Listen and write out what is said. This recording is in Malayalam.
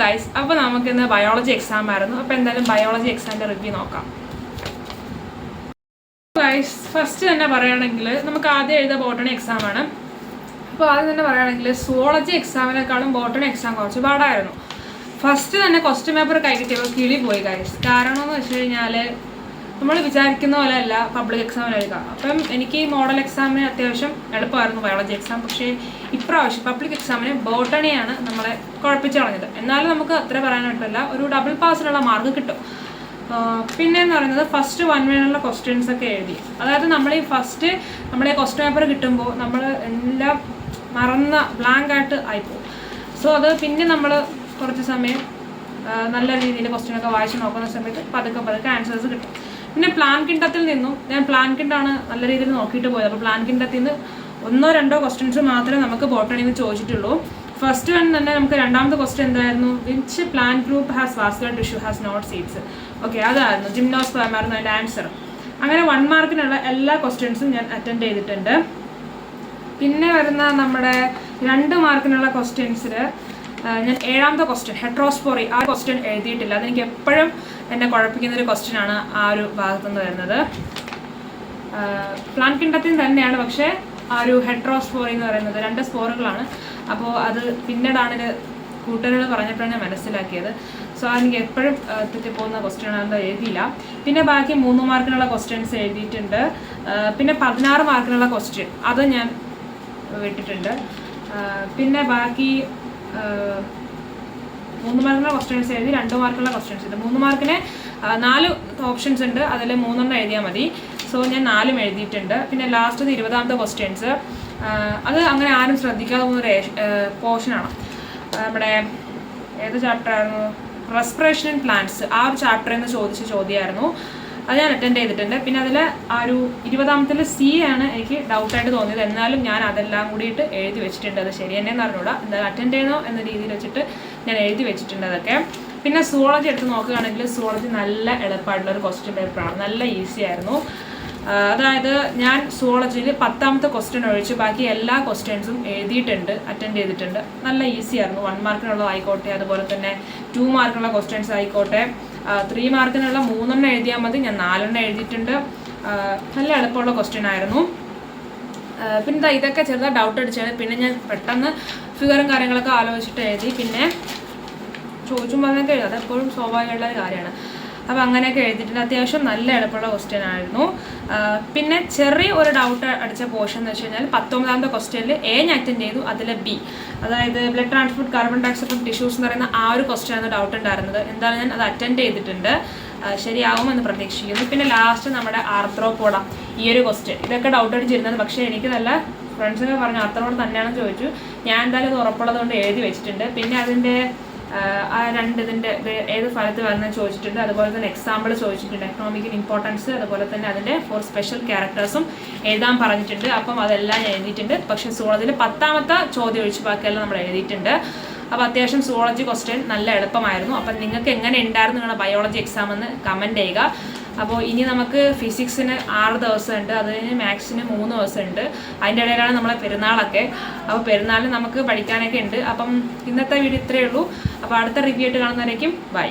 ഗൈസ്, അപ്പോൾ നമുക്കിന്ന് ബയോളജി എക്സാം ആയിരുന്നു. അപ്പോൾ എന്തായാലും ബയോളജി എക്സാമിൻ്റെ റിവ്യൂ നോക്കാം. ഗൈസ്, ഫസ്റ്റ് തന്നെ പറയുകയാണെങ്കിൽ നമുക്ക് ആദ്യം എഴുതിയ ബോട്ടണി എക്സാം ആണ്. അപ്പോൾ ആദ്യം തന്നെ പറയുകയാണെങ്കിൽ സുവോളജി എക്സാമിനേക്കാളും ബോട്ടണി എക്സാം കുറച്ച് പാടായിരുന്നു. ഫസ്റ്റ് തന്നെ ക്വസ്റ്റ്യൻ പേപ്പർ കൈ കിട്ടിയപ്പോൾ കിളി പോയി ഗൈസ്. കാരണം എന്ന് വെച്ച് കഴിഞ്ഞാൽ നമ്മൾ വിചാരിക്കുന്ന പോലെ അല്ല പബ്ലിക് എക്സാമിന് എഴുതുക. അപ്പം എനിക്ക് ഈ മോഡൽ എക്സാമിന് അത്യാവശ്യം എളുപ്പമായിരുന്നു ബയോളജി എക്സാം. പക്ഷേ ഇപ്രാവശ്യം പബ്ലിക് എക്സാമിന് ബോട്ടണിയാണ് നമ്മളെ കുഴപ്പിച്ച് കളഞ്ഞത്. എന്നാലും നമുക്ക് അത്ര പറയാനായിട്ടില്ല, ഒരു ഡബിൾ പാസിനുള്ള മാർക്ക് കിട്ടും. പിന്നെയെന്ന് പറയുന്നത് ഫസ്റ്റ് 1 വേണമുള്ള ക്വസ്റ്റ്യൻസ് ഒക്കെ എഴുതി. അതായത് നമ്മൾ ഈ ഫസ്റ്റ് നമ്മുടെ ക്വസ്റ്റ്യൻ പേപ്പർ കിട്ടുമ്പോൾ നമ്മൾ എല്ലാം മറന്ന ബ്ലാങ്ക് ആയിട്ട് ആയിപ്പോകും. സോ അത് പിന്നെ നമ്മൾ കുറച്ച് സമയം നല്ല രീതിയിൽ ക്വസ്റ്റ്യനൊക്കെ വായിച്ച് നോക്കുന്ന സമയത്ത് പതുക്കെ ആൻസേഴ്സ് കിട്ടും. പിന്നെ പ്ലാൻ കിണ്ടത്തിൽ നിന്നും ഞാൻ പ്ലാൻ കിണ്ടാണ് നല്ല രീതിയിൽ നോക്കിയിട്ട് പോയത്. അപ്പോൾ പ്ലാൻ കിണ്ടത്തിൽ നിന്ന് 1-2 ക്വസ്റ്റ്യൻസ് മാത്രമേ നമുക്ക് ബോട്ടണിയിൽ നിന്ന് ചോദിച്ചിട്ടുള്ളൂ. ഫസ്റ്റ് വൺ തന്നെ നമുക്ക് രണ്ടാമത്തെ ക്വസ്റ്റ്യൻ എന്തായിരുന്നു, which plant group has vascular tissue has not seeds. Okay, അതായിരുന്നു ജിംനോസ്പേം ആയിരുന്നു അതിൻ്റെ ആൻസർ. അങ്ങനെ 1 മാർക്കിനുള്ള എല്ലാ ക്വസ്റ്റ്യൻസും ഞാൻ അറ്റൻഡ് ചെയ്തിട്ടുണ്ട്. പിന്നെ വരുന്ന നമ്മുടെ 2 മാർക്കിനുള്ള ക്വസ്റ്റ്യൻസിൽ ഞാൻ 7ാമത്തെ ക്വസ്റ്റ്യൻ ഹെട്രോസ്പോറി ആ ക്വസ്റ്റ്യൻ എഴുതിയിട്ടില്ല. അതെനിക്ക് എപ്പോഴും എന്നെ കുഴപ്പിക്കുന്നൊരു ക്വസ്റ്റ്യനാണ് ആ ഒരു ഭാഗത്തുനിന്ന് വരുന്നത്. പ്ലാൻ കിണ്ടത്തിൽ തന്നെയാണ്, പക്ഷേ ആ ഒരു ഹെട്രോസ്പോറി എന്ന് പറയുന്നത് 2 സ്പോറുകളാണ്. അപ്പോൾ അത് പിന്നീടാണ് കൂട്ടുകാരോട് പറഞ്ഞപ്പോഴാണ് ഞാൻ മനസ്സിലാക്കിയത്. സോ എനിക്ക് എപ്പോഴും തെറ്റിപ്പോകുന്ന ക്വസ്റ്റ്യൻ ആണെന്ന് എഴുതിയില്ല. പിന്നെ ബാക്കി 3 മാർക്കിനുള്ള ക്വസ്റ്റ്യൻസ് എഴുതിയിട്ടുണ്ട്. പിന്നെ 16 മാർക്കിനുള്ള ക്വസ്റ്റ്യൻ അത് ഞാൻ വിട്ടിട്ടുണ്ട്. പിന്നെ ബാക്കി 3 മാർക്കിനുള്ള ക്വസ്റ്റ്യൻസ് എഴുതി, 2 മാർക്കുള്ള ക്വസ്റ്റ്യൻസ് എഴുതി. 3 മാർക്കിന് 4 ഓപ്ഷൻസ് ഉണ്ട്, അതിൽ 3 എഴുതിയാൽ മതി. സോ ഞാൻ 4 എഴുതിയിട്ടുണ്ട്. പിന്നെ ലാസ്റ്റ് 20ാമത്തെ ക്വസ്റ്റ്യൻസ് അത് അങ്ങനെ ആരും ശ്രദ്ധിക്കാതെ പോകുന്നൊരു പോർഷനാണ്. നമ്മുടെ ഏത് ചാപ്റ്റർ ആയിരുന്നു, റെസ്പിറേഷൻ ആൻഡ് പ്ലാന്റ്സ്, ആ ഒരു ചാപ്റ്ററിൽ നിന്ന് ചോദിച്ച ചോദ്യമായിരുന്നു. അത് ഞാൻ അറ്റൻഡ് ചെയ്തിട്ടുണ്ട്. പിന്നെ അതിൽ ആ ഒരു 20ാമത്തിൽ സി ആണ് എനിക്ക് ഡൗട്ടായിട്ട് തോന്നിയത്. എന്നാലും ഞാൻ അതെല്ലാം കൂടിയിട്ട് എഴുതി വെച്ചിട്ടുണ്ട്. അത് ശരി തന്നെയെന്ന് അറിഞ്ഞൂടാ, എന്തായാലും അറ്റൻഡ് ചെയ്യണോ എന്ന രീതിയിൽ വെച്ചിട്ട് ഞാൻ എഴുതി വെച്ചിട്ടുണ്ട് അതൊക്കെ. പിന്നെ സുവോളജി എടുത്ത് നോക്കുകയാണെങ്കിൽ സുവോളജി നല്ല എളുപ്പമായിട്ടുള്ളൊരു ക്വസ്റ്റ്യൻ പേപ്പറാണ്, നല്ല ഈസി ആയിരുന്നു. അതായത് ഞാൻ സുവോളജിയിൽ 10ാമത്തെ ക്വസ്റ്റ്യൻ ഒഴിച്ച് ബാക്കി എല്ലാ ക്വസ്റ്റ്യൻസും എഴുതിയിട്ടുണ്ട്, അറ്റൻഡ് ചെയ്തിട്ടുണ്ട്. നല്ല ഈസി ആയിരുന്നു. 1 മാർക്കിനുള്ള ആയിക്കോട്ടെ, അതുപോലെ തന്നെ 2 മാർക്കിനുള്ള ക്വസ്റ്റ്യൻസ് ആയിക്കോട്ടെ. 3 മാർക്കിനുള്ള 3 എഴുതിയാൽ മതി, ഞാൻ 4 എഴുതിയിട്ടുണ്ട്. നല്ല എളുപ്പമുള്ള ക്വസ്റ്റ്യൻ ആയിരുന്നു. പിന്നെ ഇതൊക്കെ ചെറുതായി ഡൗട്ട് അടിച്ചാണ്. പിന്നെ ഞാൻ പെട്ടെന്ന് ഫിഗറും കാര്യങ്ങളൊക്കെ ആലോചിച്ചിട്ട് എഴുതി. പിന്നെ ചോദിച്ചുമ്പോൾ അങ്ങനെയൊക്കെ എഴുതി, അതെപ്പോഴും സ്വാഭാവികമായിട്ടുള്ള കാര്യമാണ്. അപ്പോൾ അങ്ങനെയൊക്കെ എഴുതിയിട്ടുണ്ട്. അത്യാവശ്യം നല്ല എളുപ്പമുള്ള ക്വസ്റ്റ്യൻ ആയിരുന്നു. പിന്നെ ചെറിയ ഒരു ഡൗട്ട് അടിച്ച പോർഷൻ എന്ന് വെച്ച് കഴിഞ്ഞാൽ 19ാമത്തെ ക്വസ്റ്റ്യനിൽ എ ഞാൻ അറ്റൻഡ് ചെയ്തു, അതിൽ ബി, അതായത് blood transport carbon dioxide from tissues എന്ന് പറയുന്ന ആ ഒരു ക്വസ്റ്റ്യൻ ആണ് ഡൗട്ട് ഉണ്ടായിരുന്നത്. എന്താണ്, ഞാൻ അത് അറ്റൻഡ് ചെയ്തിട്ടുണ്ട്, ശരിയാവുമെന്ന് പ്രതീക്ഷിക്കുന്നു. പിന്നെ ലാസ്റ്റ് നമ്മുടെ ആർത്രോപോഡ ഈ ഒരു ക്വസ്റ്റ്യൻ, ഇതൊക്കെ ഡൗട്ട് അടിച്ചിരുന്നത്. പക്ഷേ എനിക്ക് നല്ല ഫ്രണ്ട്സൊക്കെ പറഞ്ഞു ആർത്രോപോഡ തന്നെയാണെന്ന് ചോദിച്ചു. ഞാൻ എന്തായാലും ഇത് ഉറപ്പുള്ളത് കൊണ്ട് എഴുതി വെച്ചിട്ടുണ്ട്. പിന്നെ അതിൻ്റെ ആ 2 ഇതിൻ്റെ ഏത് ഫലത്തിൽ വരുന്നത് ചോദിച്ചിട്ടുണ്ട്. അതുപോലെ തന്നെ എക്സാമ്പിൾ ചോദിച്ചിട്ടുണ്ട്, എക്കണോമിക്കൽ ഇമ്പോർട്ടൻസ്, അതുപോലെ തന്നെ അതിൻ്റെ 4 സ്പെഷ്യൽ ക്യാരക്ടേഴ്സും എഴുതാൻ പറഞ്ഞിട്ടുണ്ട്. അപ്പം അതെല്ലാം ഞാൻ എഴുതിയിട്ടുണ്ട്. പക്ഷേ സുവോളജിയിൽ 10ാമത്തെ ചോദ്യം ഒഴിച്ച് ബാക്കിയെല്ലാം നമ്മൾ എഴുതിയിട്ടുണ്ട്. അപ്പോൾ അത്യാവശ്യം സുവോളജി ക്വസ്റ്റ്യൻ നല്ല എളുപ്പമായിരുന്നു. അപ്പം നിങ്ങൾക്ക് എങ്ങനെ ഉണ്ടായിരുന്നു നിങ്ങളുടെ ബയോളജി എക്സാം എന്ന് കമൻറ്റ് ചെയ്യുക. അപ്പോൾ ഇനി നമുക്ക് ഫിസിക്സിന് 6 ദിവസമുണ്ട്, അത് കഴിഞ്ഞ് മാത്സിന് 3 ദിവസമുണ്ട്. അതിൻ്റെ ഇടയിലാണ് നമ്മളെ പെരുന്നാളൊക്കെ. അപ്പോൾ പെരുന്നാളിന് നമുക്ക് പഠിക്കാനൊക്കെ ഉണ്ട്. അപ്പം ഇന്നത്തെ വീഡിയോ ഇത്രയേ ഉള്ളൂ. അപ്പോൾ അടുത്ത റിവ്യൂ ആയിട്ട് കാണുന്നവരേക്കും ബൈ.